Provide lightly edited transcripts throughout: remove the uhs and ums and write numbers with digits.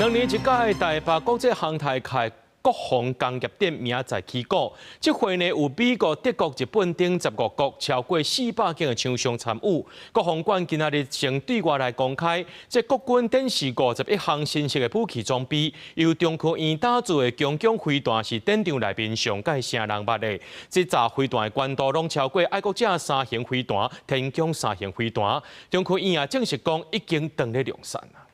2年一届的台北国际航太暨国防工业展明仔载起股，这回呢有美国、德国、日本等15国超过400间的厂商参与。国防馆今仔日先对外来公开，这国军展示51项新式的武器装备，由中科院打造的强攻飞弹是展场内面上界声人捌的。这架飞弹的高度拢超过爱国者3型飞弹、天宫3型飞弹。中科院也证实讲已经登咧量产啦。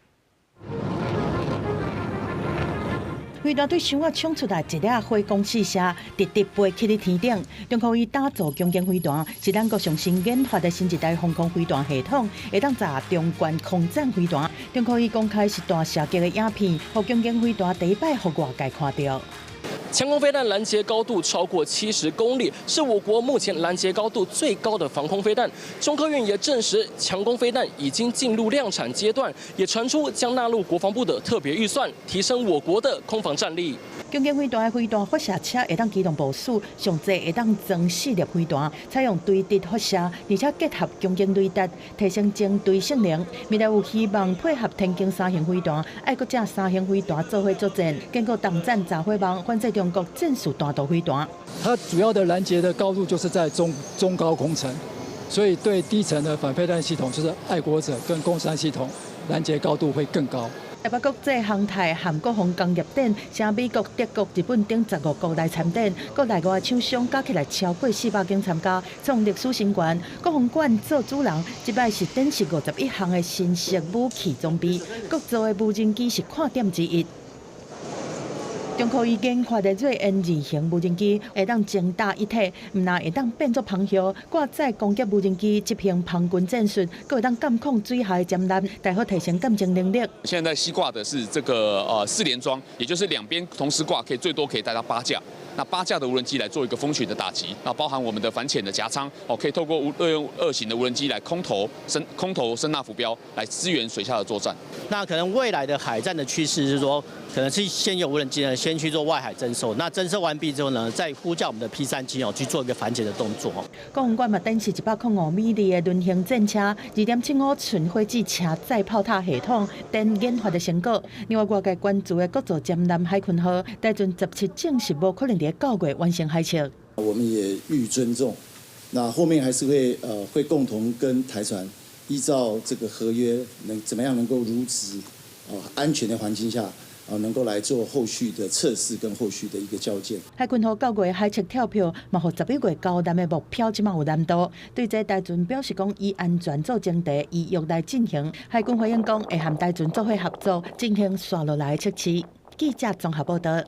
飞弹对箱仔冲出来一粒火光四射，直直飞起伫天顶。中科院打造强攻飞弹，是咱国上新研发的新一代防空飞弹系统，会当炸中关空战飞弹。中科院公开是大射击的影片，互强攻飞弹第一摆互外界看到。 强攻飞弹拦截高度超过70公里，是我国目前拦截高度最高的防空飞弹。中科院也证实，强攻飞弹已经进入量产阶段，也传出将纳入国防部的特别预算，提升我国的空防战力。强攻飞弹的飞弹发射车会当机动部署，上侪会当装4粒飞弹，采用对地发射，而且结合强攻雷达，提升精对性能。未来有希望配合天宫3型飞弹、爱国者3型飞弹做伙作战，经过党战炸火网，反制中国战术弹道飞弹。它主要的拦截的高度就是在中高空层，所以对低层的反飞弹系统，就是爱国者跟共三系统，拦截高度会更高。 台北国际航太和国防工业展，请美国、德国、日本等15国来参展，国内外厂商加起来超过400间参加，创历史新高。国防馆做主人，这摆是展示51项的新式武器装备，各造的无人机是看点之一。 中科院研发的瑞恩2型无人机会当精大一体，唔但会当变作旁摇，挂载攻击无人机执行旁军战术，佫会当监控水下潜舰，大好提升感情能力。现在西挂的是这个4连装，也就是两边同时挂，最多可以带到8架。那8架的无人机来做一个蜂群的打击，那包含我们的反潜的夹舱，可以透过2型的无人机来空投声纳浮标来支援水下的作战。那可能未来的海战的趋势是说，可能是先有无人机呢先去做外海征收，那征收完毕之后呢，再呼叫我们的 P3机去做一个反潜的动作。国防馆嘛展示105米的轮型战车、2.75寸火箭车载炮塔系统等研发的成果。另外，外界关注的各座舰南海鲲号，台船17证实无可能在9月完成海测。我们也予以尊重，那后面还是会共同跟台船依照这个合约，怎么样能够如此安全的环境下。 能够来做后续的测试跟后续的一个校建。海鲲号9月海测跳票，嘛，互11月交难的目标即马有难度。对这台船表示讲，以安全做前提，以约来进行。海军回应讲，会和台船做伙合作，进行刷落来的测试。记者综合报道。